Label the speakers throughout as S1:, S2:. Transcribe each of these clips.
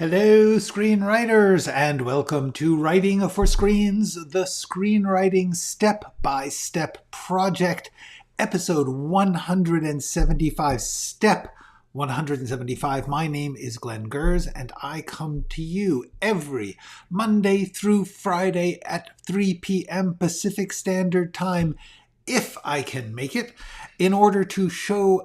S1: Hello, screenwriters, and welcome to Writing for Screens, the screenwriting step-by-step project, episode 175, step 175. My name is Glenn Gers, and I come to you every Monday through Friday at 3 p.m. Pacific Standard Time, if I can make it, in order to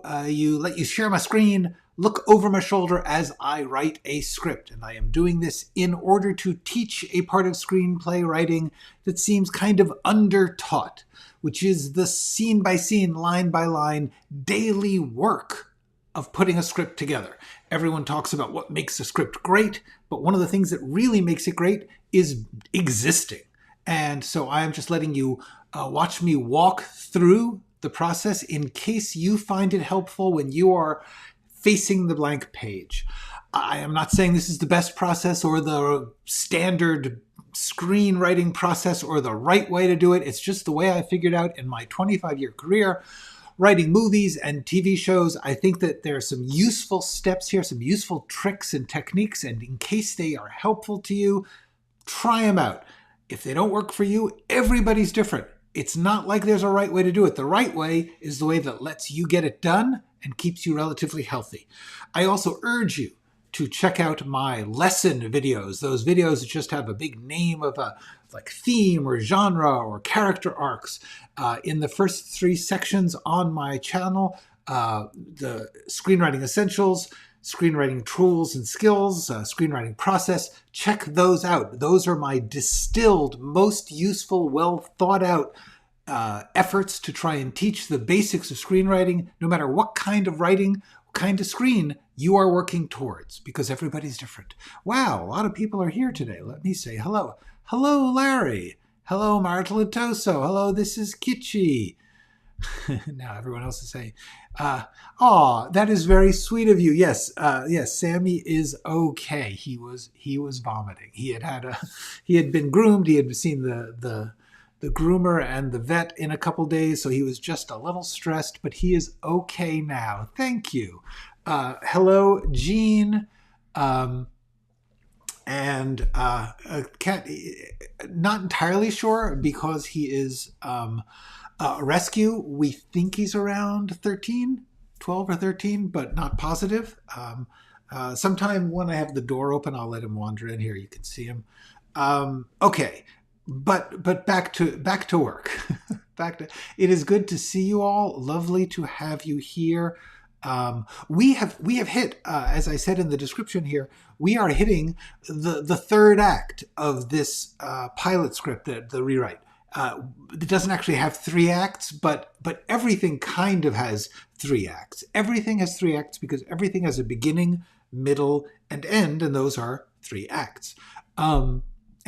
S1: let you share my screen, look over my shoulder as I write a script. And I am doing this in order to teach a part of screenplay writing that seems kind of under-taught, which is the scene-by-scene, line-by-line, daily work of putting a script together. Everyone talks about what makes a script great, but one of the things that really makes it great is existing. And so I am just letting you watch me walk through the process in case you find it helpful when you are facing the blank page. I am not saying this is the best process or the standard screenwriting process or the right way to do it. It's just the way I figured out in my 25-year career writing movies and TV shows. I think that there are some useful steps here, some useful tricks and techniques, and in case they are helpful to you, try them out. If they don't work for you, everybody's different. It's not like there's a right way to do it. The right way is the way that lets you get it done and keeps you relatively healthy. I also urge you to check out my lesson videos. Those videos that just have a big name of a theme or genre or character arcs. In the first 3 sections on my channel, the Screenwriting Essentials, Screenwriting Tools and Skills, Screenwriting Process, check those out. Those are my distilled, most useful, well thought out efforts to try and teach the basics of screenwriting, no matter what kind of writing, what kind of screen you are working towards, because everybody's different. Wow, a lot of people are here today. Let me say hello. Hello, Larry. Hello, Martelatoso. Hello, this is Kitschy. Now everyone else is saying, that is very sweet of you. Yes, Sammy is okay. He was vomiting. He had been groomed. He had seen the groomer and the vet in a couple days, so he was just a little stressed, but he is okay now. Thank you. Hello, Jean. And Cat, not entirely sure because he is a rescue. We think he's around 12 or 13, but not positive. Sometime when I have the door open, I'll let him wander in here. You can see him. Okay. But back to work. It is good to see you all. Lovely to have you here. We have hit, as I said in the description here, we are hitting the third act of this pilot script, the rewrite. It doesn't actually have 3 acts, but everything kind of has 3 acts. Everything has 3 acts because everything has a beginning, middle, and end, and those are 3 acts.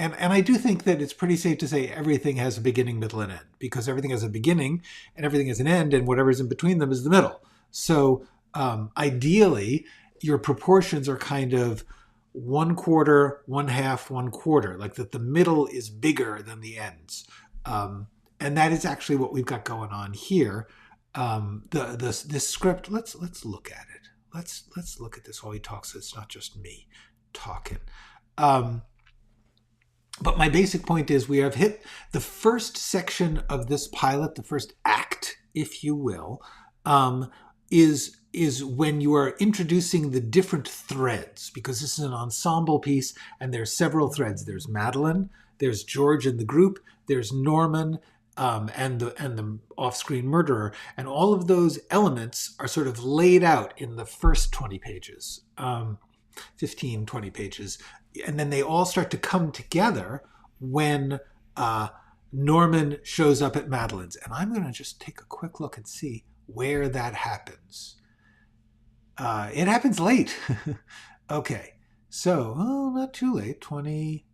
S1: And I do think that it's pretty safe to say everything has a beginning, middle, and end, because everything has a beginning and everything has an end, and whatever's in between them is the middle. So ideally, your proportions are kind of 1/4, 1/2, 1/4, like that the middle is bigger than the ends. And that is actually what we've got going on here. This script, let's look at it. Let's look at this while he talks. It's not just me talking. But my basic point is we have hit the first section of this pilot, the first act, if you will, is when you are introducing the different threads, because this is an ensemble piece and there's several threads. There's Madeline, there's George and the group, there's Norman and the off-screen murderer, and all of those elements are sort of laid out in the first 20 pages, 15, 20 pages. And then they all start to come together when Norman shows up at Madeline's. And I'm going to just take a quick look and see where that happens. It happens late. Okay. So, not too late. 20.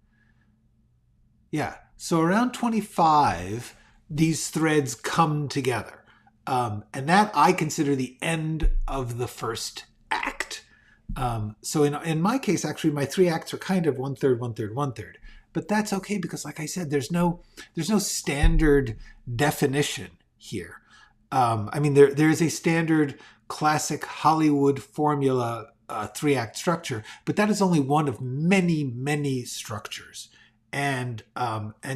S1: Yeah. So around 25, these threads come together. And that I consider the end of the first act. So in my case, actually, my 3 acts are kind of 1/3, 1/3, 1/3. But that's okay because, like I said, there's no standard definition here. I mean, there is a standard classic Hollywood formula three-act structure, but that is only one of many, many structures. And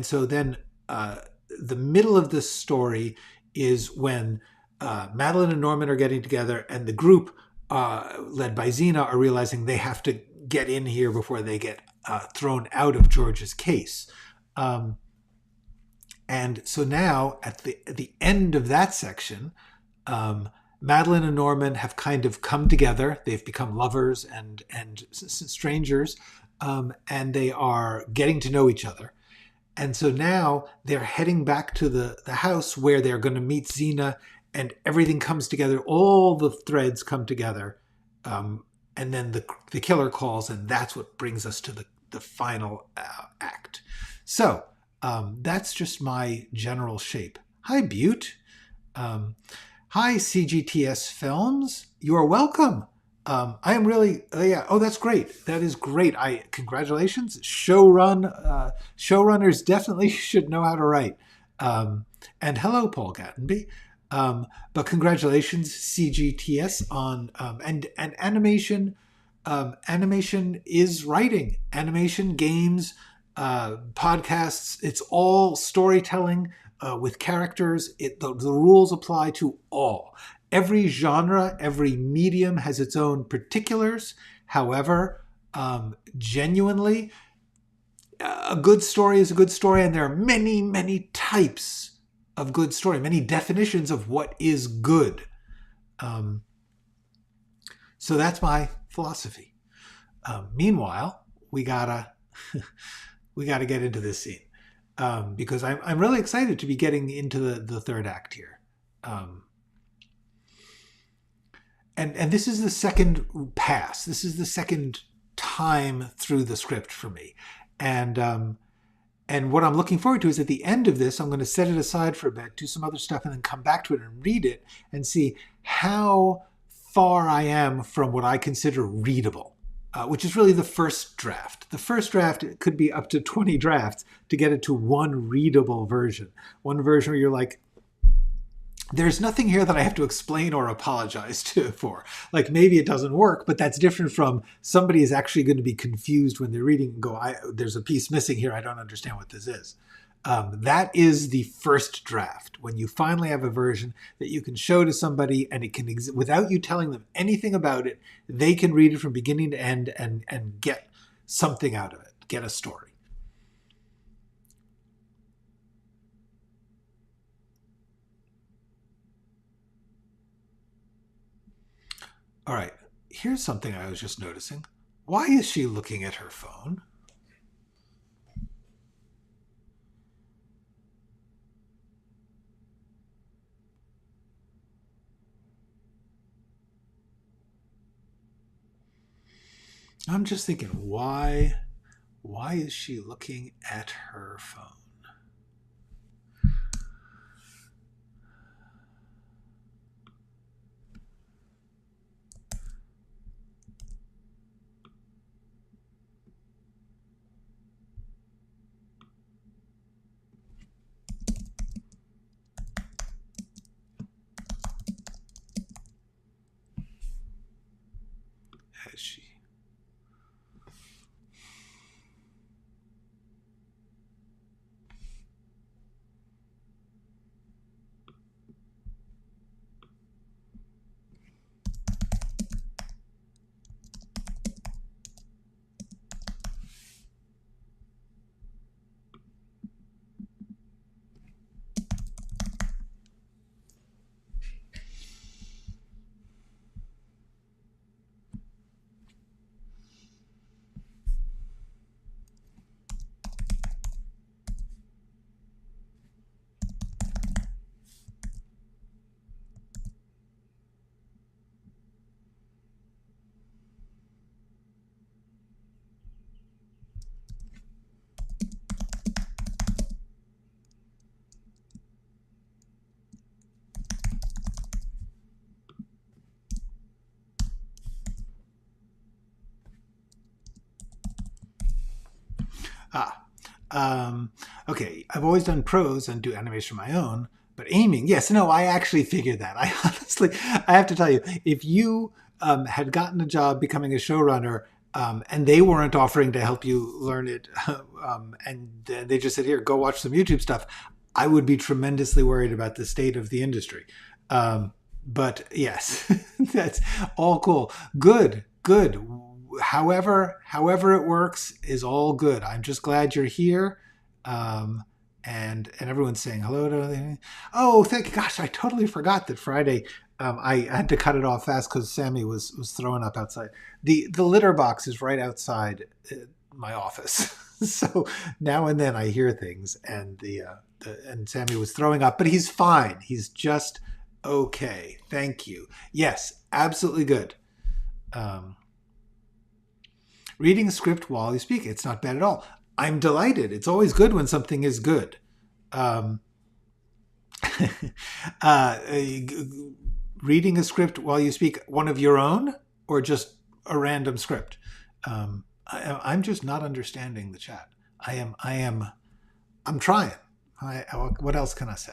S1: so then the middle of this story is when Madeline and Norman are getting together, and the group led by Xena are realizing they have to get in here before they get thrown out of George's case. And so now at the end of that section, Madeline and Norman have kind of come together. They've become lovers and strangers, and they are getting to know each other. And so now they're heading back to the house where they're going to meet Xena, and everything comes together. All the threads come together. And then the killer calls, and that's what brings us to the final act. So that's just my general shape. Hi, Butte. Hi, CGTS Films. You are welcome. I am really, yeah. Oh, that's great. That is great. Congratulations. Showrunners definitely should know how to write. And hello, Paul Gattenby. But congratulations, CGTS, on and animation. Animation is writing. Animation, games, podcasts. It's all storytelling with characters. The rules apply to all. Every genre, every medium has its own particulars. However, genuinely, a good story is a good story, and there are many, many types of good story, many definitions of what is good. So that's my philosophy. Meanwhile, we gotta get into this scene because I'm really excited to be getting into the third act here. And this is the second pass. This is the second time through the script for me. And what I'm looking forward to is at the end of this, I'm going to set it aside for a bit, do some other stuff, and then come back to it and read it and see how far I am from what I consider readable, which is really the first draft. The first draft, it could be up to 20 drafts to get it to one readable version. One version where you're like, there's nothing here that I have to explain or apologize for. Like, maybe it doesn't work, but that's different from somebody is actually going to be confused when they're reading and go, there's a piece missing here. I don't understand what this is. That is the first draft. When you finally have a version that you can show to somebody and it can, without you telling them anything about it, they can read it from beginning to end and get something out of it, get a story. All right, here's something I was just noticing. Why is she looking at her phone? I'm just thinking, why is she looking at her phone? Has she? Okay, I've always done prose and do animation of my own, but aiming, yes, no, I actually figured that. I honestly, I have to tell you, if you had gotten a job becoming a showrunner, and they weren't offering to help you learn it, and they just said, here, go watch some YouTube stuff, I would be tremendously worried about the state of the industry. But yes, that's all cool. Good, good. However it works is all good. I'm just glad you're here. And everyone's saying hello to. Oh, thank you. Gosh, I totally forgot that Friday. I had to cut it off fast because Sammy was throwing up outside. The litter box is right outside my office, so now and then I hear things, and and Sammy was throwing up, but he's fine. He's just okay. Thank you. Yes, absolutely good. Reading a script while you speak, it's not bad at all. I'm delighted. It's always good when something is good. Reading a script while you speak, one of your own or just a random script? I'm just not understanding the chat. I'm trying. What else can I say?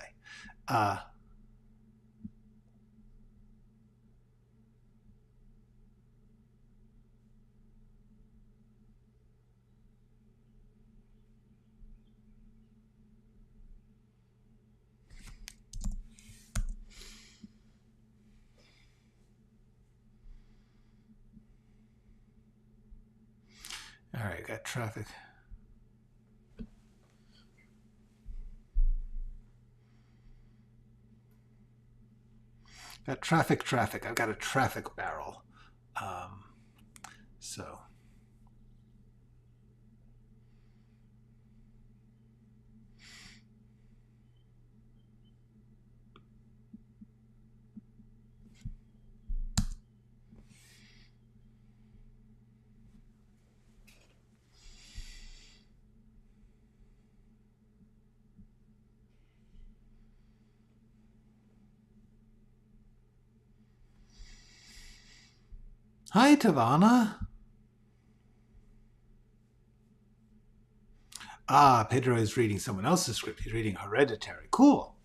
S1: All right, got traffic. Got traffic. I've got a traffic barrel. So. Hi, Tavana. Pedro is reading someone else's script. He's reading Hereditary. Cool.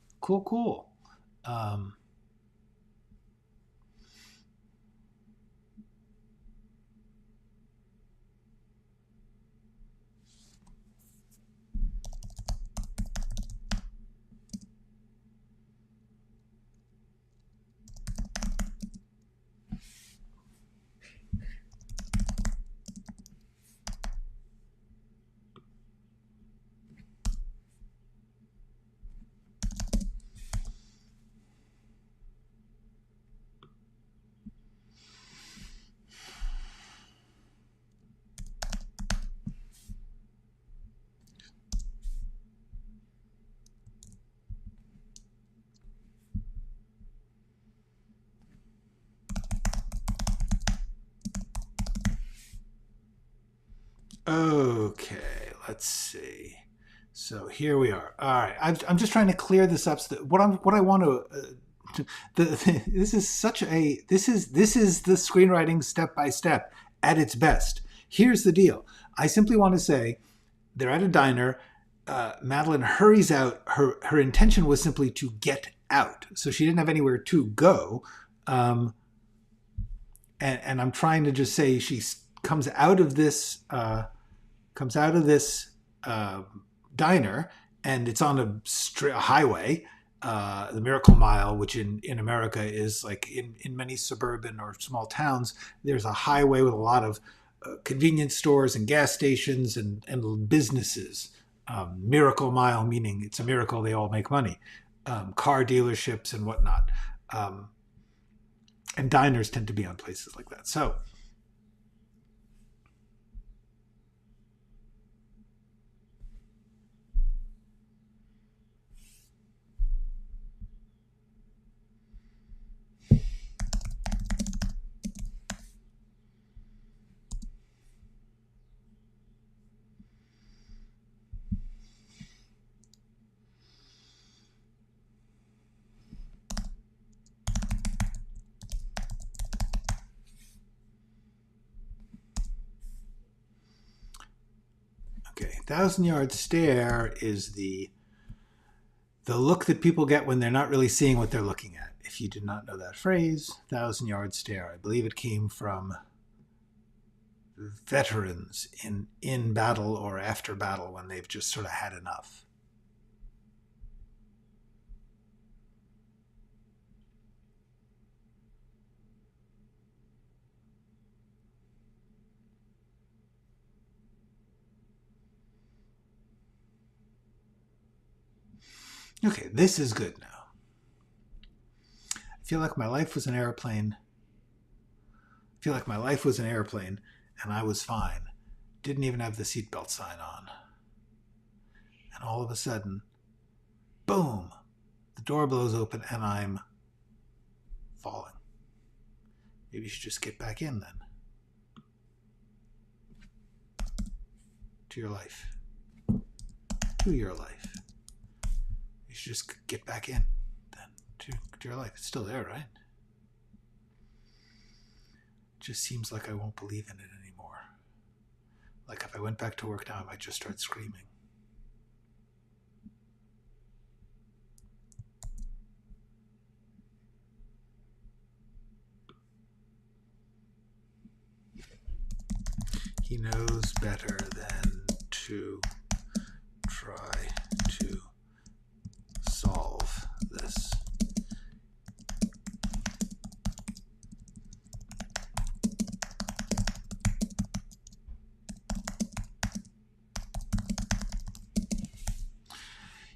S1: Okay, let's see. So here we are. All right, I'm just trying to clear this up. So that what I want to. This is the screenwriting step by step at its best. Here's the deal. I simply want to say, they're at a diner. Madeline hurries out. Her intention was simply to get out, so she didn't have anywhere to go. And I'm trying to just say she comes out of this diner, and it's on a highway, the Miracle Mile, which in America is like in many suburban or small towns, there's a highway with a lot of convenience stores and gas stations and businesses. Miracle Mile, meaning it's a miracle they all make money. Car dealerships and whatnot. And diners tend to be on places like that. So okay, 1,000 Yard Stare is the The look that people get when they're not really seeing what they're looking at. If you did not know that phrase, 1,000-yard stare, I believe it came from veterans in battle or after battle when they've just sort of had enough. Okay, this is good now. I feel like my life was an airplane. And I was fine. Didn't even have the seatbelt sign on. And all of a sudden, boom, the door blows open and I'm falling. Maybe you should just get back in then. To your life. To your life. You should just get back in then to your life. It's still there, right? It just seems like I won't believe in it anymore. Like if I went back to work now, I might just start screaming. He knows better than to try to solve this.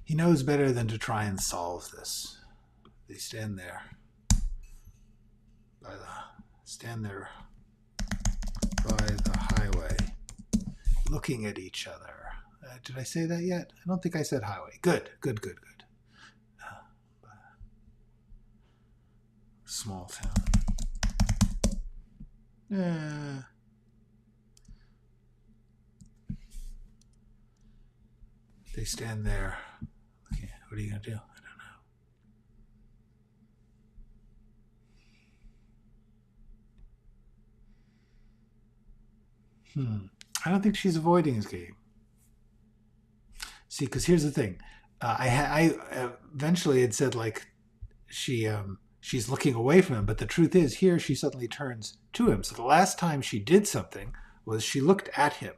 S1: He knows better than to try and solve this. They stand there by the highway, looking at each other. Did I say that yet? I don't think I said highway. Good. Small town. They stand there. Okay, what are you going to do? I don't know. I don't think she's avoiding his game. See, because here's the thing. I eventually had said like she's looking away from him, but the truth is here she suddenly turns to him. So the last time she did something was she looked at him.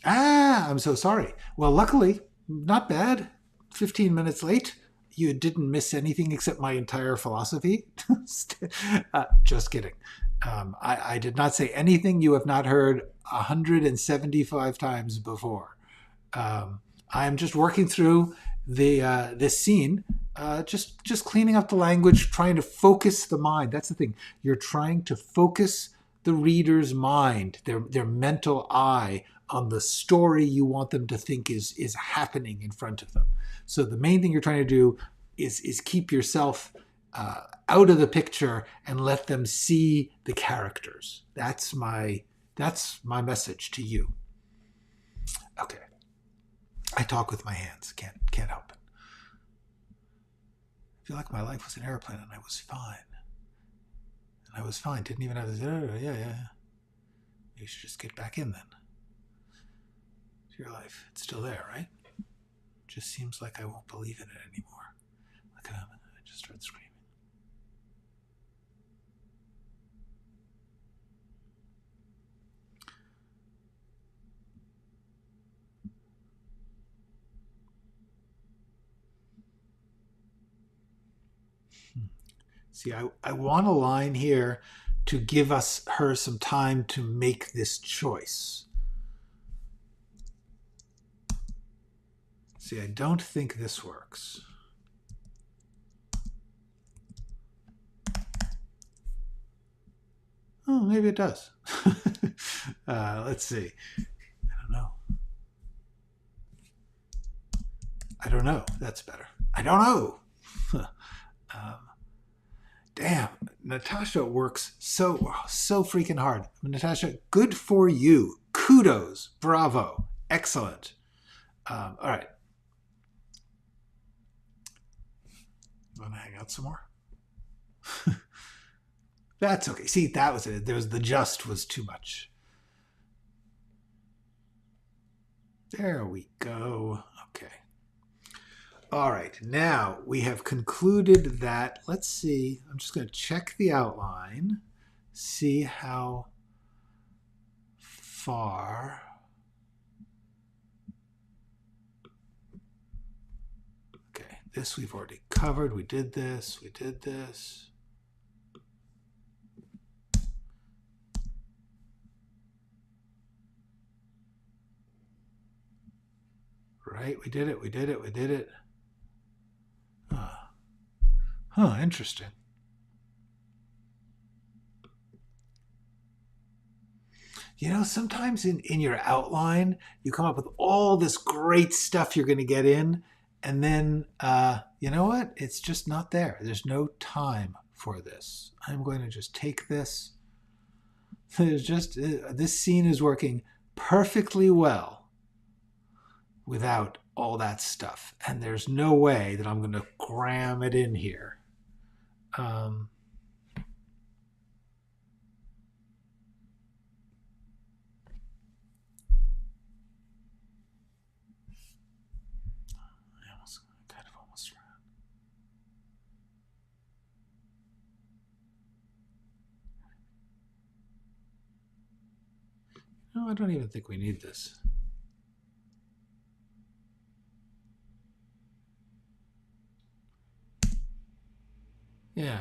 S1: I'm so sorry. Well, luckily, not bad. 15 minutes late. You didn't miss anything except my entire philosophy. Just kidding. I did not say anything you have not heard 175 times before. I am just working through this scene, just cleaning up the language, trying to focus the mind. That's the thing. You're trying to focus the reader's mind, their mental eye, on the story you want them to think is happening in front of them. So the main thing you're trying to do is keep yourself out of the picture and let them see the characters. That's my message to you. Okay. I talk with my hands. Can't help it. I feel like my life was an airplane and I was fine. Didn't even have this. Yeah. You should just get back in then. To your life. It's still there, right? Just seems like I won't believe in it anymore. Like I just start screaming. See, I want a line here to give her some time to make this choice. See, I don't think this works. Oh, maybe it does. Let's see. I don't know. That's better. I don't know. Damn, Natasha works so freaking hard. Natasha, good for you. Kudos. Bravo. Excellent. All right. You want to hang out some more? That's okay. See, that was it. The just was too much. There we go. Okay. All right, now we have concluded that. Let's see. I'm just going to check the outline, see how far. Okay, this we've already covered. We did this. We did this. Right, we did it. We did it. We did it. Huh, interesting. You know, sometimes in your outline, you come up with all this great stuff you're going to get in, and then, you know what? It's just not there. There's no time for this. I'm going to just take this. There's just, this scene is working perfectly well without all that stuff. And there's no way that I'm going to cram it in here. No, I don't even think we need this. Yeah.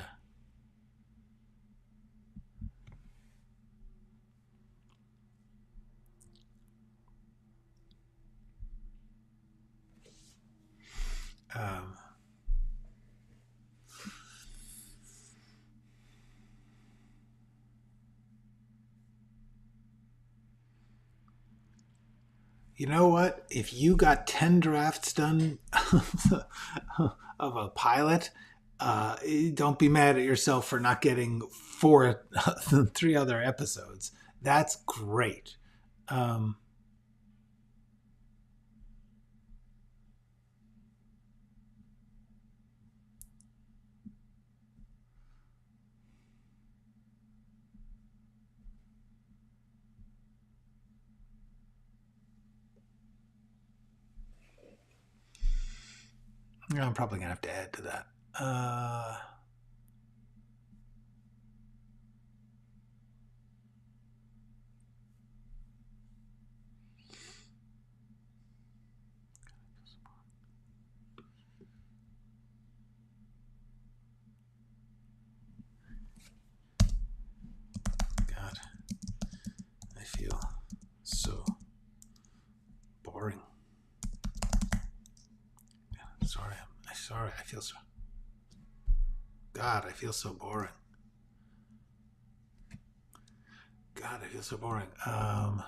S1: You know what? If you got 10 drafts done of a pilot, don't be mad at yourself for not getting 3 other episodes. That's great. I'm probably going to have to add to that. God, I feel so boring. Sorry, I feel so. God, I feel so boring. God, I feel so boring. I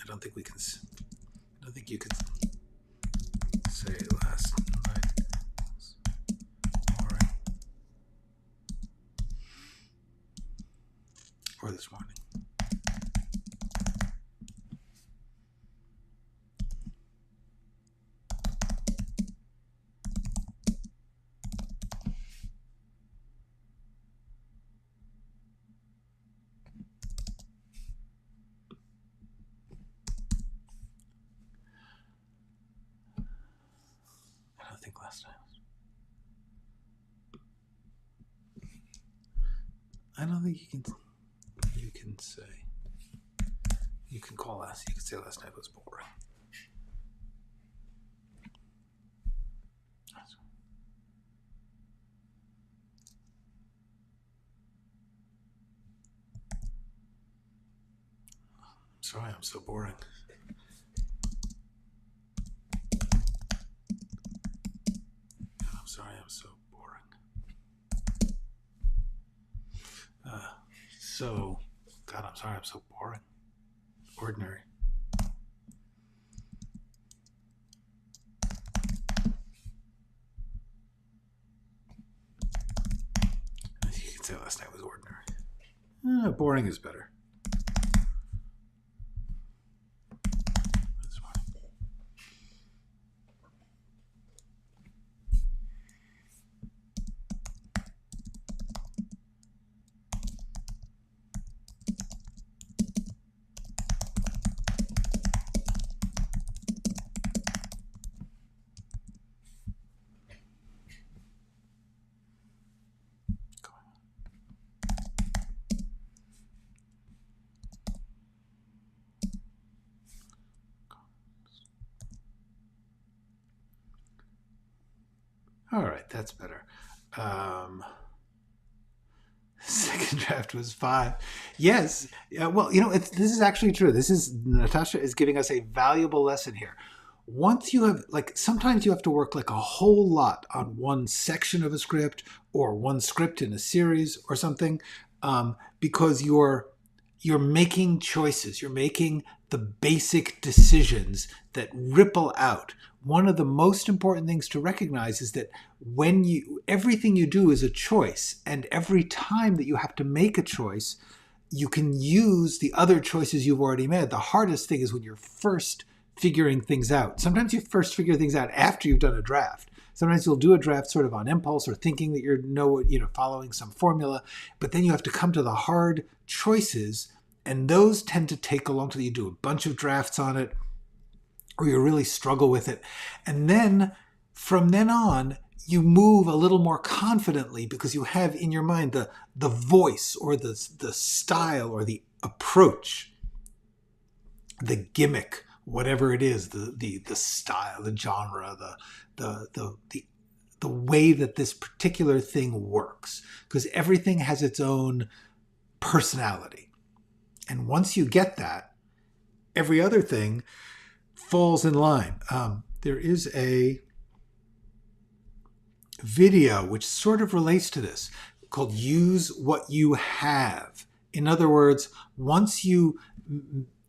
S1: don't think we can. I don't think you could say last night was boring, or this morning. I don't think you can say. You can call last. You can say last night was boring. I'm sorry, I'm so boring. I'm sorry, I'm so boring. God, I'm sorry, I'm so boring. Ordinary. You can say last night was ordinary. Boring is better. All right, that's better. Second draft was 5. Yes. Well, this is actually true. Natasha is giving us a valuable lesson here. Once you have, sometimes you have to work like a whole lot on one section of a script or one script in a series or something, because you're making choices. You're making the basic decisions that ripple out. One of the most important things to recognize is that everything you do is a choice, and every time that you have to make a choice, you can use the other choices you've already made. The hardest thing is when you're first figuring things out. Sometimes you first figure things out after you've done a draft. Sometimes you'll do a draft sort of on impulse or thinking that you're following some formula, but then you have to come to the hard choices, and those tend to take a long time. You do a bunch of drafts on it, or you really struggle with it. And then from then on, you move a little more confidently because you have in your mind the voice or the style or the approach, the gimmick, whatever it is, the style, the genre, the way that this particular thing works, because everything has its own personality. And once you get that, every other thing falls in line. There is a video which sort of relates to this called Use What You Have. In other words, once you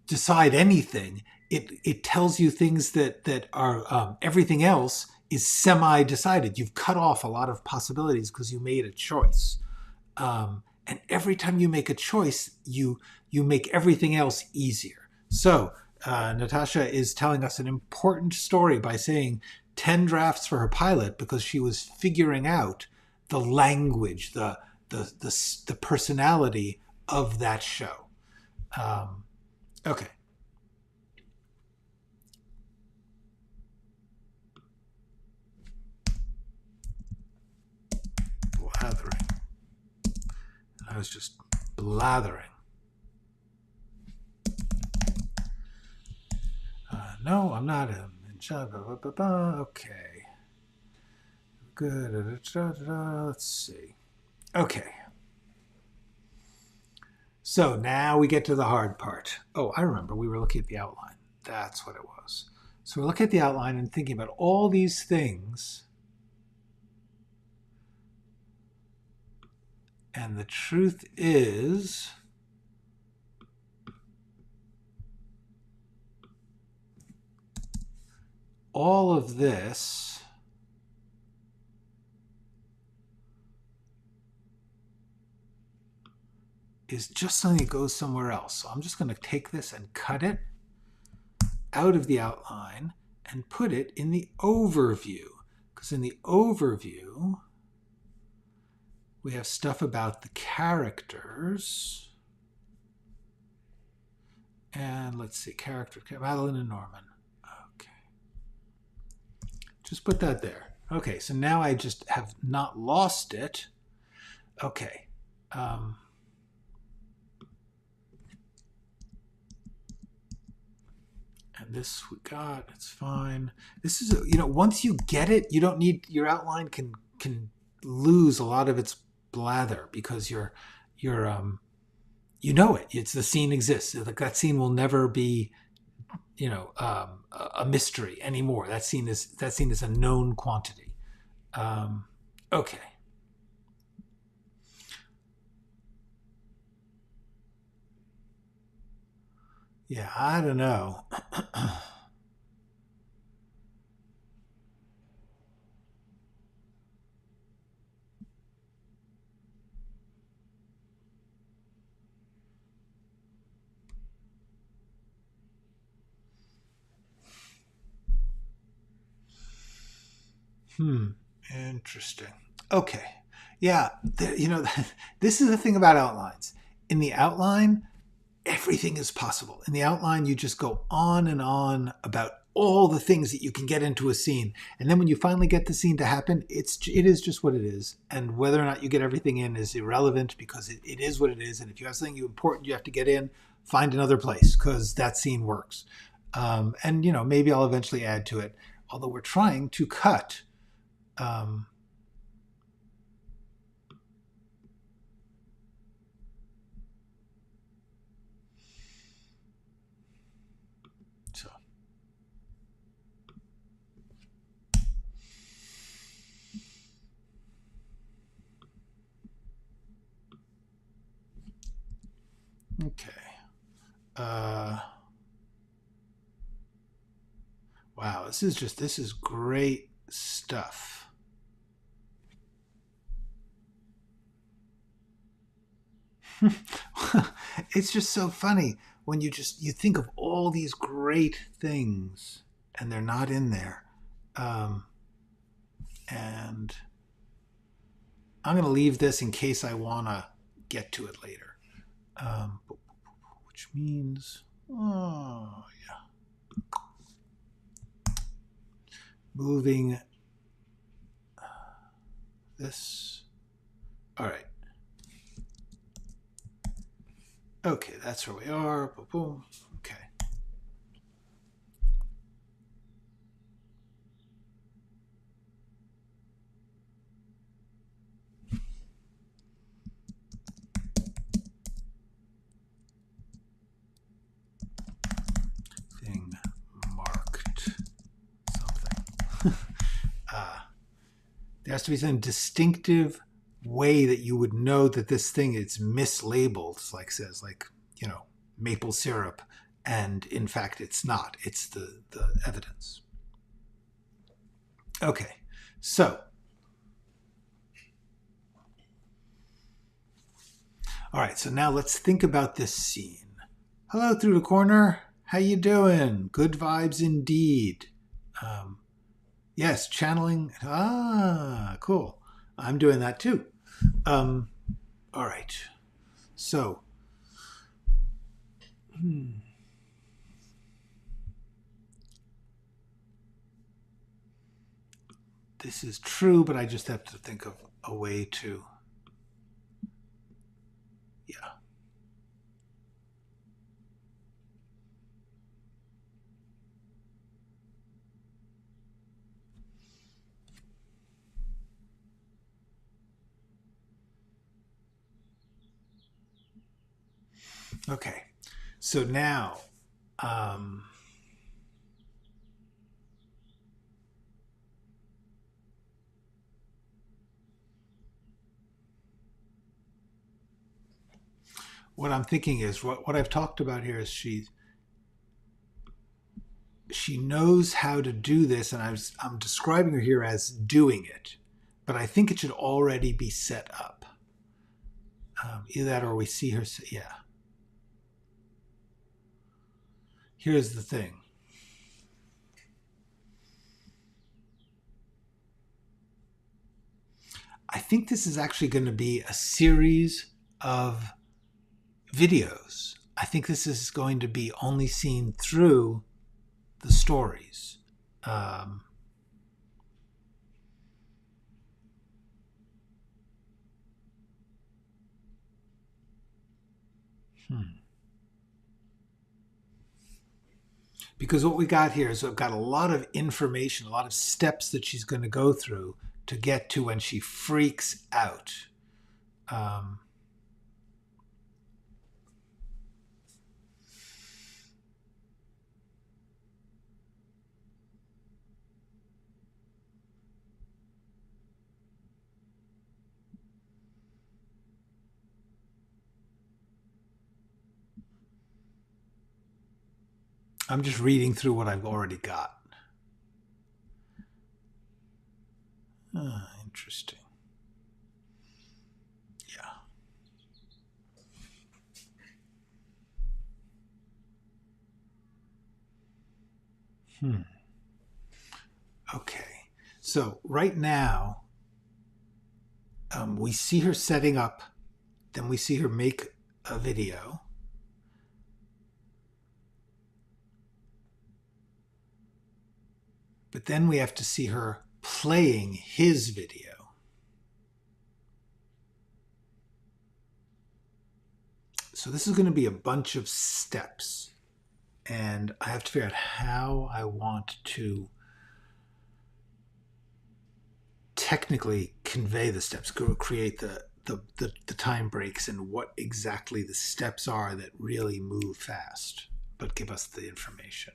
S1: decide anything, it tells you things that are everything else is semi-decided. You've cut off a lot of possibilities because you made a choice. And every time you make a choice, you make everything else easier. So Natasha is telling us an important story by saying 10 drafts for her pilot because she was figuring out the language, the personality of that show. Okay. Blathering. I was just blathering. No, I'm not. Okay. Good. Let's see. Okay. So now we get to the hard part. Oh, I remember. We were looking at the outline. That's what it was. So we're looking at the outline and thinking about all these things. And the truth is, all of this is just something that goes somewhere else. So I'm just going to take this and cut it out of the outline and put it in the overview. Because in the overview, we have stuff about the characters. And let's see, Madeline and Norman. Okay. Just put that there. Okay, so now I just have not lost it. Okay. And this we got, it's fine. This is, once you get it, you don't need, your outline can lose a lot of its blather because you're it's the scene exists. Like that scene will never be a mystery anymore. That scene is a known quantity. Okay. Yeah, I don't know. Interesting. Okay. Yeah, this is the thing about outlines. In the outline, everything is possible. In the outline, you just go on and on about all the things that you can get into a scene. And then when you finally get the scene to happen, it is just what it is. And whether or not you get everything in is irrelevant because it is what it is. And if you have something important you have to get in, find another place because that scene works. And maybe I'll eventually add to it. Although we're trying to cut Wow, this is great stuff. It's just so funny when you think of all these great things and they're not in there. Um, and I'm going to leave this in case I want to get to it later. Which means, oh yeah, moving this. All right. Okay, that's where we are. Boom, boom. Okay. Thing marked something. There has to be some distinctive way that you would know that this thing is mislabeled, like says, like, you know, maple syrup, and in fact it's not. It's the evidence. Okay, so all right, so now let's think about this scene. Hello through the corner. How you doing? Good vibes indeed. Yes, channeling. Ah, cool. I'm doing that too. All right. So, this is true, but I just have to think of a way to. Yeah. Okay. So now, what I'm thinking is what I've talked about here is she knows how to do this, and I'm describing her here as doing it, but I think it should already be set up. Either that or we see her say, yeah. Here's the thing. I think this is actually going to be a series of videos. I think this is going to be only seen through the stories. Because what we got here is we've got a lot of information, a lot of steps that she's going to go through to get to when she freaks out. I'm just reading through what I've already got. Interesting. Yeah. Okay. So right now, we see her setting up, then we see her make a video. But then we have to see her playing his video. So this is going to be a bunch of steps. And I have to figure out how I want to technically convey the steps, create the time breaks and what exactly the steps are that really move fast, but give us the information.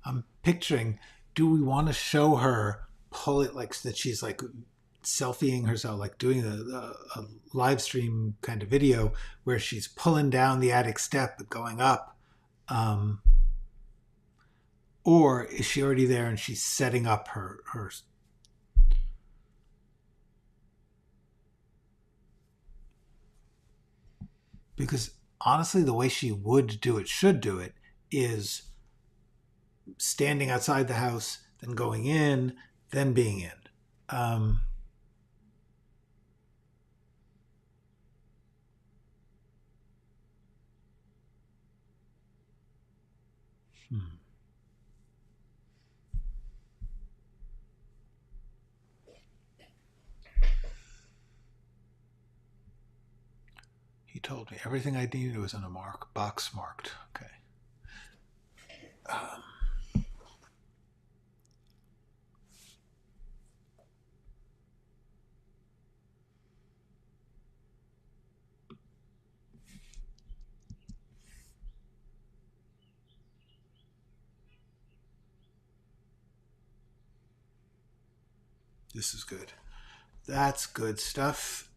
S1: I'm picturing, do we want to show her pull it like that she's like selfieing herself, like doing a live stream kind of video where she's pulling down the attic step but going up? Or is she already there and she's setting up her because honestly the way she would do it, should do it, is standing outside the house, then going in, then being in. Um, hmm. He told me everything I needed was in a box marked. Okay. This is good. That's good stuff.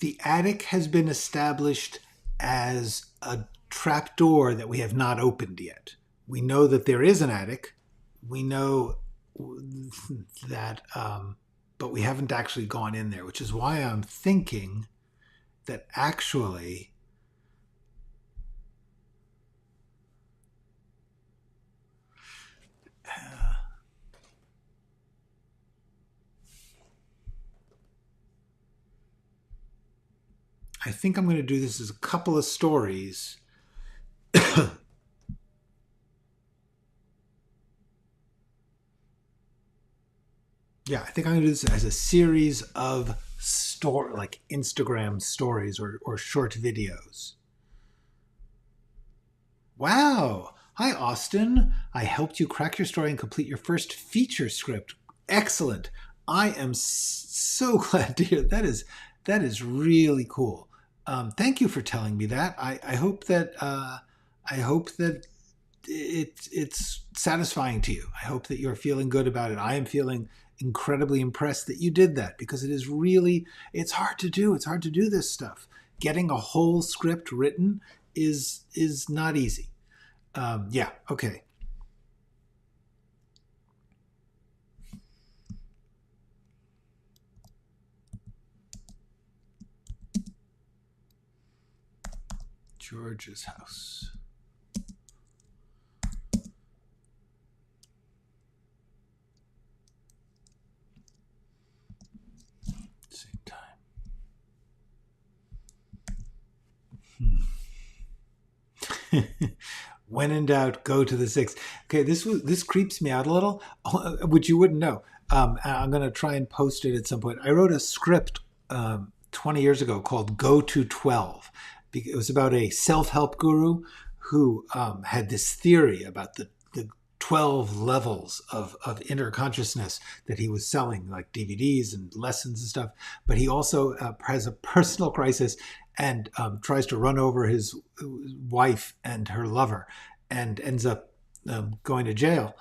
S1: The attic has been established as a trapdoor that we have not opened yet. We know that there is an attic. We know that, but we haven't actually gone in there, which is why I'm thinking that actually I think I'm going to do this as a couple of stories. Yeah, I think I'm going to do this as a series of like Instagram stories or short videos. Wow. Hi, Austin. I helped you crack your story and complete your first feature script. Excellent. I am so glad to hear that is really cool. Thank you for telling me that. I hope that it's satisfying to you. I hope that you're feeling good about it. I am feeling incredibly impressed that you did that, because it's hard to do. It's hard to do this stuff. Getting a whole script written is not easy. Yeah, okay. George's house. Same time. When in doubt, go to the 6. Okay, this creeps me out a little, which you wouldn't know. I'm going to try and post it at some point. I wrote a script 20 years ago called Go to 12. It was about a self-help guru who had this theory about the 12 levels of inner consciousness that he was selling, like DVDs and lessons and stuff. But he also has a personal crisis and tries to run over his wife and her lover and ends up going to jail.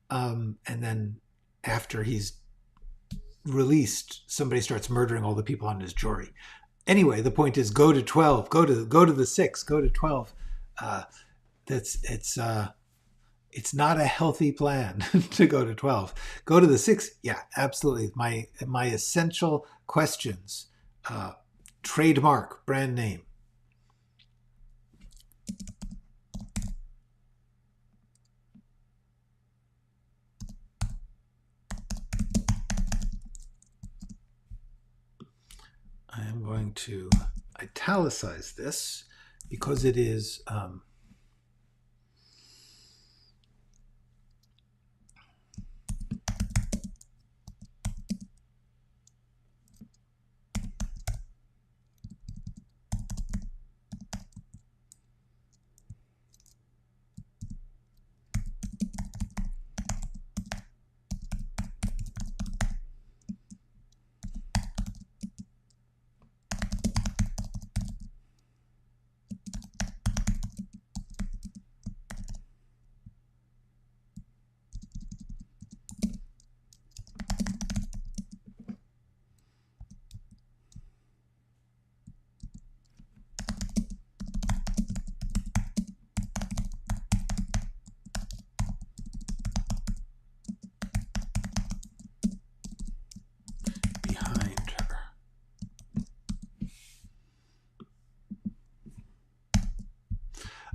S1: And then after he's released, somebody starts murdering all the people on his jury. Anyway, the point is, go to 12, go to the 6, go to 12. It's not a healthy plan to go to 12. Go to the 6. Yeah, absolutely. My essential questions. Trademark, brand name. I am going to italicize this because it is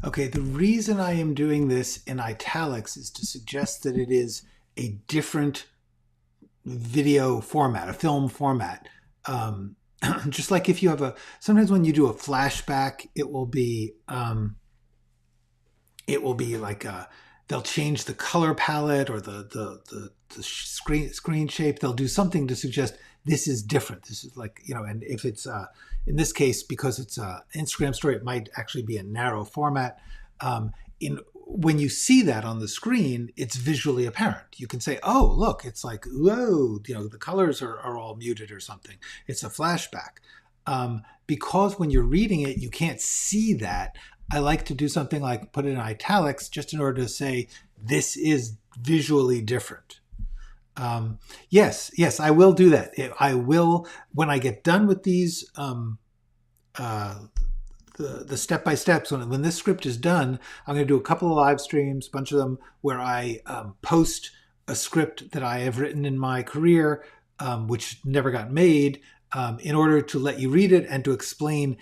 S1: Okay, the reason I am doing this in italics is to suggest that it is a different video format, a film format. Just like if you have sometimes when you do a flashback, it will be like they'll change the color palette or the screen shape. They'll do something to suggest this is different. This is like, and if it's in this case, because it's an Instagram story, it might actually be a narrow format. When you see that on the screen, it's visually apparent. You can say, oh, look, it's like, whoa, the colors are all muted or something. It's a flashback. Because when you're reading it, you can't see that. I like to do something like put it in italics just in order to say, this is visually different. Yes, I will do that. I will, when I get done with these, the step-by-steps, when this script is done, I'm going to do a couple of live streams, a bunch of them, where I post a script that I have written in my career, which never got made, in order to let you read it and to explain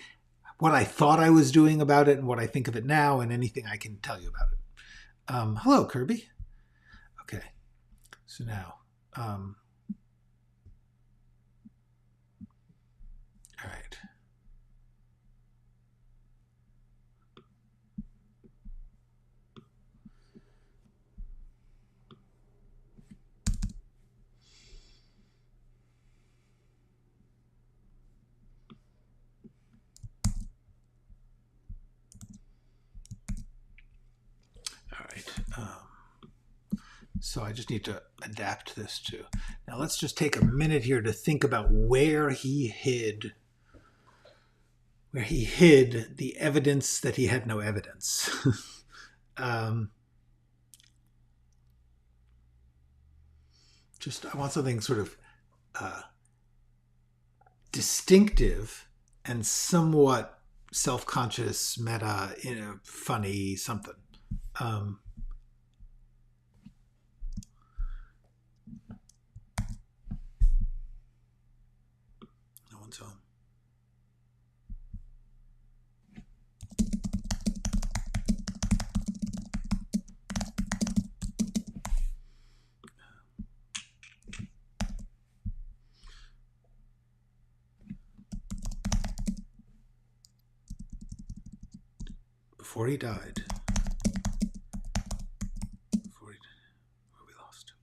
S1: what I thought I was doing about it and what I think of it now and anything I can tell you about it. Hello, Kirby. Okay, so now, all right. So I just need to adapt this to. Now let's just take a minute here to think about where he hid the evidence that he had no evidence. I want something sort of distinctive and somewhat self-conscious, meta, funny something. No one's home. Before he died. Where we lost him.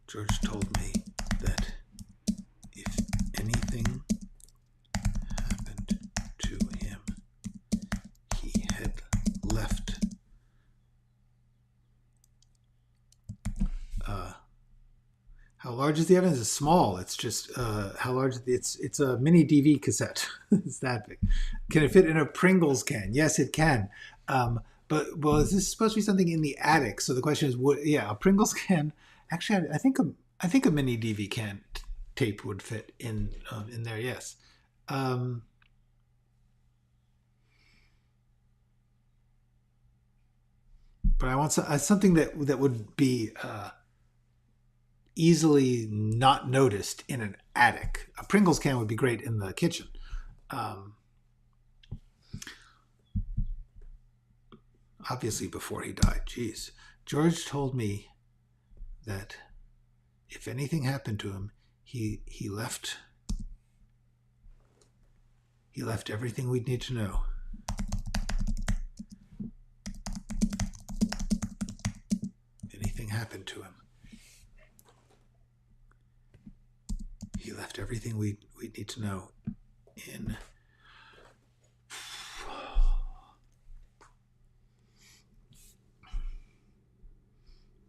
S1: George told me that if anything happened to him, he had left how large is the evidence? It's small. It's just how large it's a mini DV cassette. It's that big. Can it fit in a Pringles can? Yes, it can. But is this supposed to be something in the attic? So the question is, a Pringles can. Actually, I think a mini DV can tape would fit in there. Yes. But I want something that would be easily not noticed in an attic. A Pringles can would be great in the kitchen. Obviously before he died. Geez. George told me that if anything happened to him, he left everything we'd need to know. If anything happened to him, he left everything we'd need to know in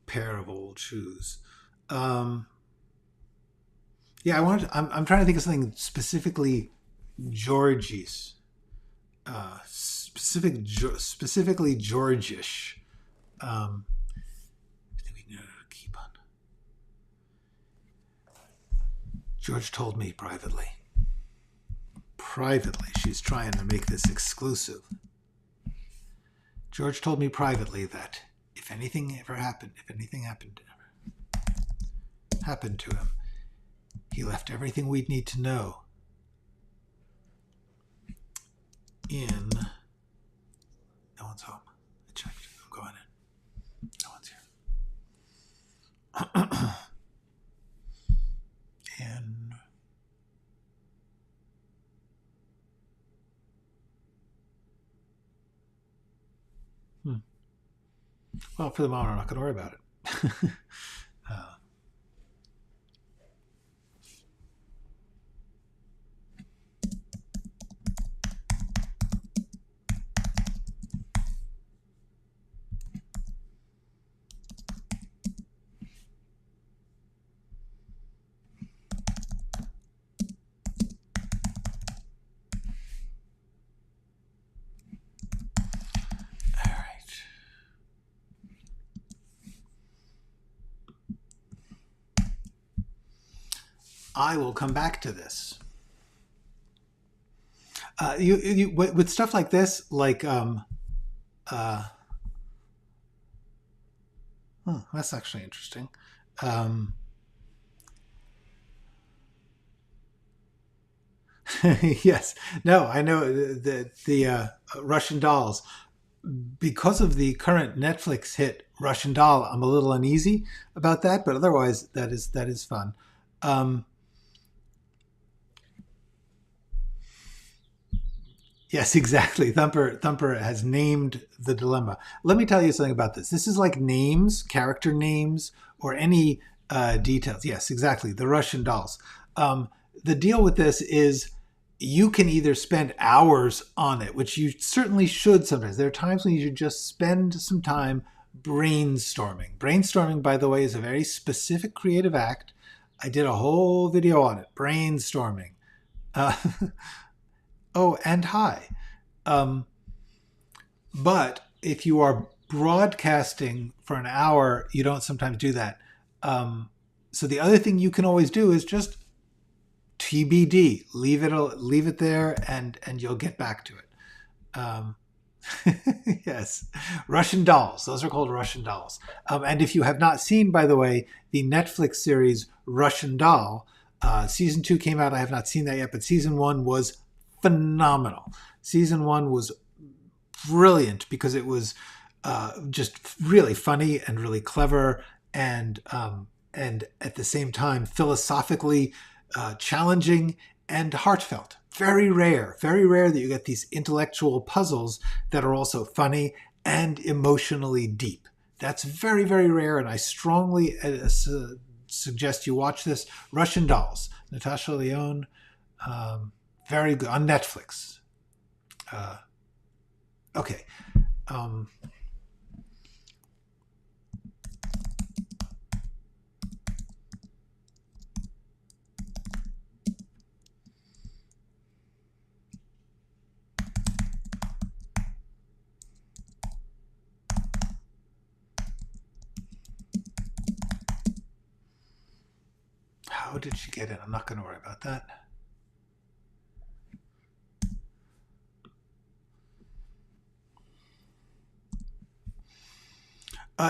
S1: pair of old shoes. I'm trying to think of something specifically Georgie's, specifically Georgish. I think we need to keep on. George told me privately. She's trying to make this exclusive. George told me privately that if anything happened to him, he left everything we'd need to know in. No one's home. I checked. I'm going in. No one's here. Well, for the moment, I'm not going to worry about it. I will come back to this. With stuff like this, like that's actually interesting. Yes, no, I know the Russian dolls. Because of the current Netflix hit Russian Doll, I'm a little uneasy about that, but otherwise that is fun. Yes, exactly. Thumper has named the dilemma. Let me tell you something about this. This is like names, character names, or any details. Yes, exactly. The Russian dolls. The deal with this is you can either spend hours on it, which you certainly should sometimes. There are times when you should just spend some time brainstorming. Brainstorming, by the way, is a very specific creative act. I did a whole video on it. Brainstorming. Oh, and hi. But if you are broadcasting for an hour, you don't sometimes do that. So the other thing you can always do is just TBD. Leave it there, and you'll get back to it. Yes, Russian dolls. Those are called Russian dolls. And if you have not seen, by the way, the Netflix series Russian Doll, season 2 came out. I have not seen that yet, but season 1 was phenomenal. Season 1 was brilliant because it was just really funny and really clever, and at the same time philosophically challenging and heartfelt. Very rare that you get these intellectual puzzles that are also funny and emotionally deep. That's very, very rare, and I strongly suggest you watch this. Russian Dolls, Natasha Lyonne. Very good on Netflix. Okay. How did she get in? I'm not going to worry about that.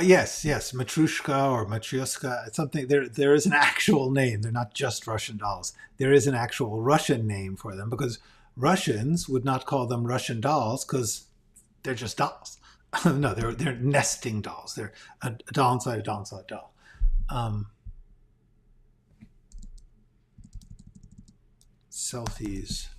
S1: Yes, Matrushka or Matryoshka. Something there is an actual name. They're not just Russian dolls. There is an actual Russian name for them because Russians would not call them Russian dolls because they're just dolls. No, they're nesting dolls. They're a doll inside a doll inside a doll. Selfies.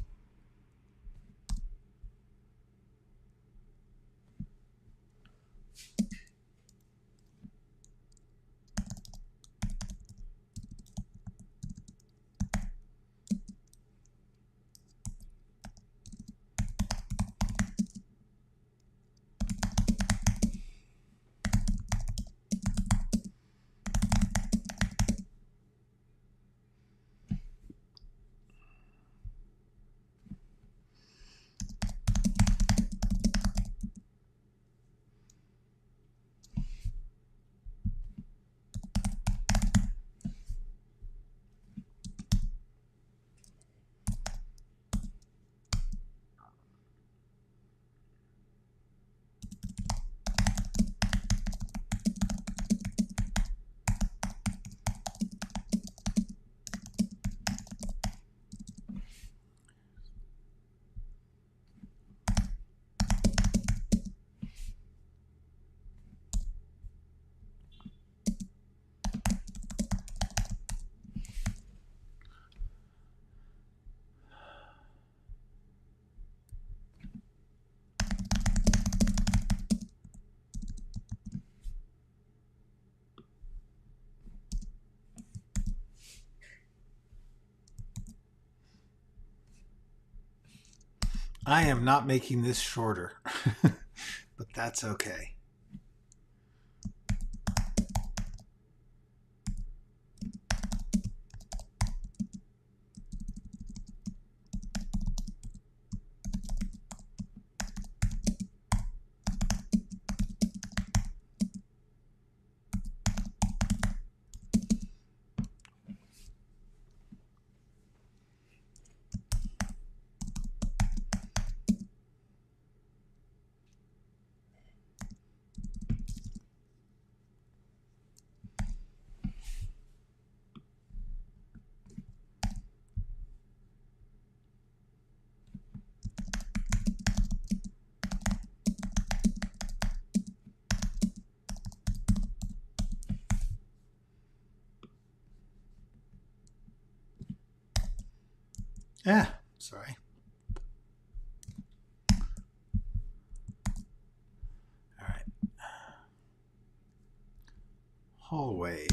S1: I am not making this shorter, but that's okay. Sorry. All right. Hallway.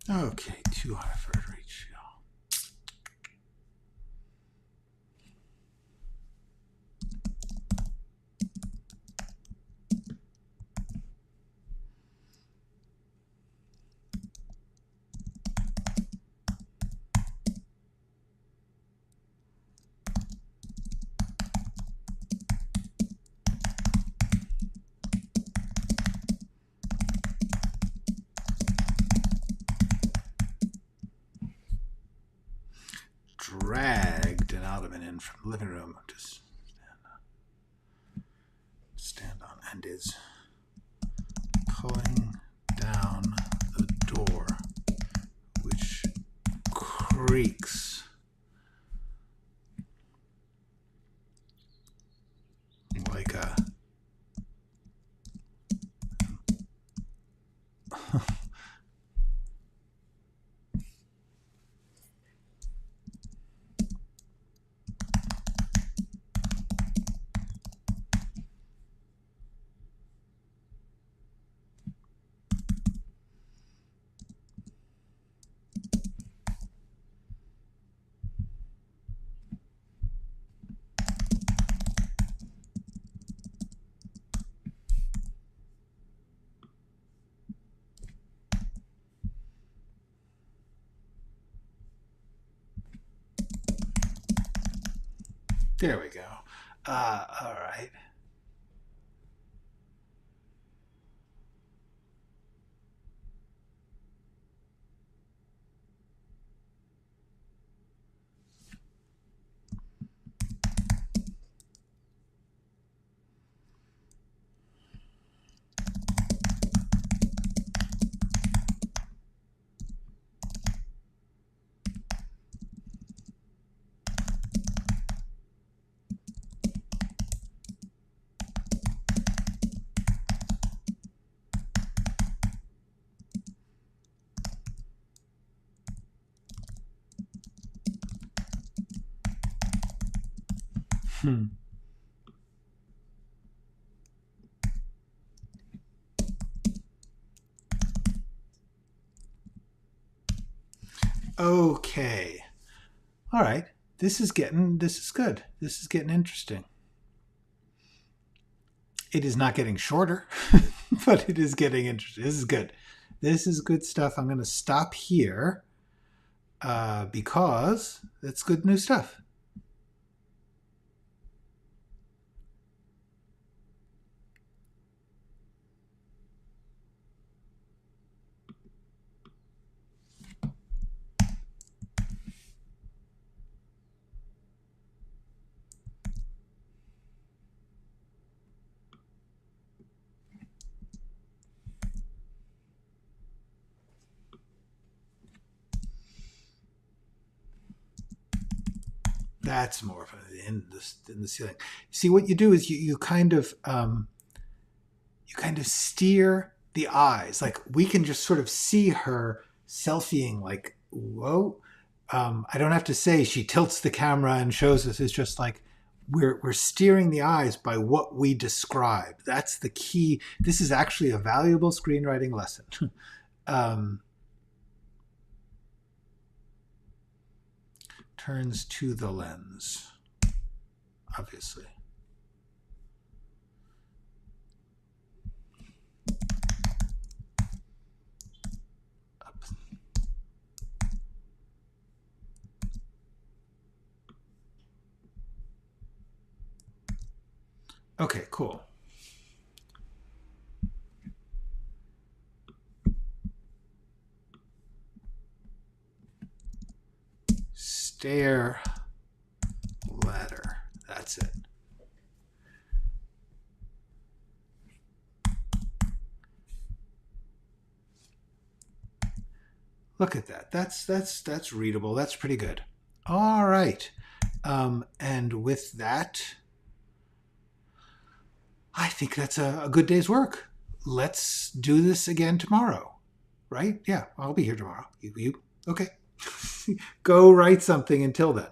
S1: Okay, too high for a ratio. Dragged an ottoman in from the living room to stand on and is pulling down the door, which creaks like a there we go. All right. Okay. All right. This is good. This is getting interesting. It is not getting shorter, but it is getting interesting. This is good. This is good stuff. I'm going to stop here because it's good new stuff. That's more of in the ceiling. See, what you do is you kind of you kind of steer the eyes. Like we can just sort of see her selfieing like, whoa. I don't have to say she tilts the camera and shows us. It's just like we're steering the eyes by what we describe. That's the key. This is actually a valuable screenwriting lesson. Turns to the lens, obviously. Up. Okay, cool. Stair ladder. That's it. Look at that. That's readable. That's pretty good. All right. And with that, I think that's a good day's work. Let's do this again tomorrow, right? Yeah, I'll be here tomorrow. You? Okay. Go write something until then.